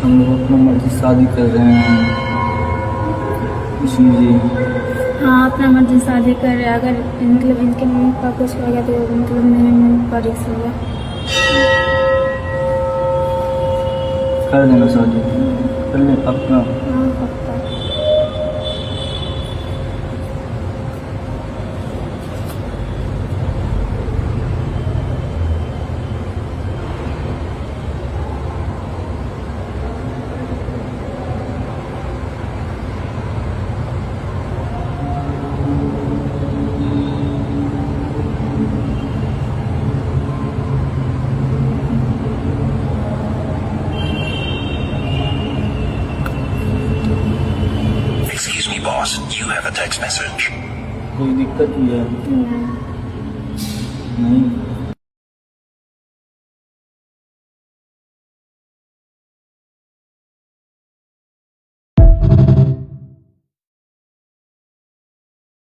हम लोग अपना मर्जी शादी कर रहे हैं, इसीलिए। हाँ, अपना मर्जी शादी कर रहे हैं। अगर मतलब इनके मम्मी पापा कुछ कहेगा तो मतलब मेरे मम्मी पापा रिक्स होगा। कर देना शादी, कर ले अपना। हाँ, पक्का। Excuse me, boss. Do you have a text message? कोई दिक्कत भी है? नहीं। नहीं।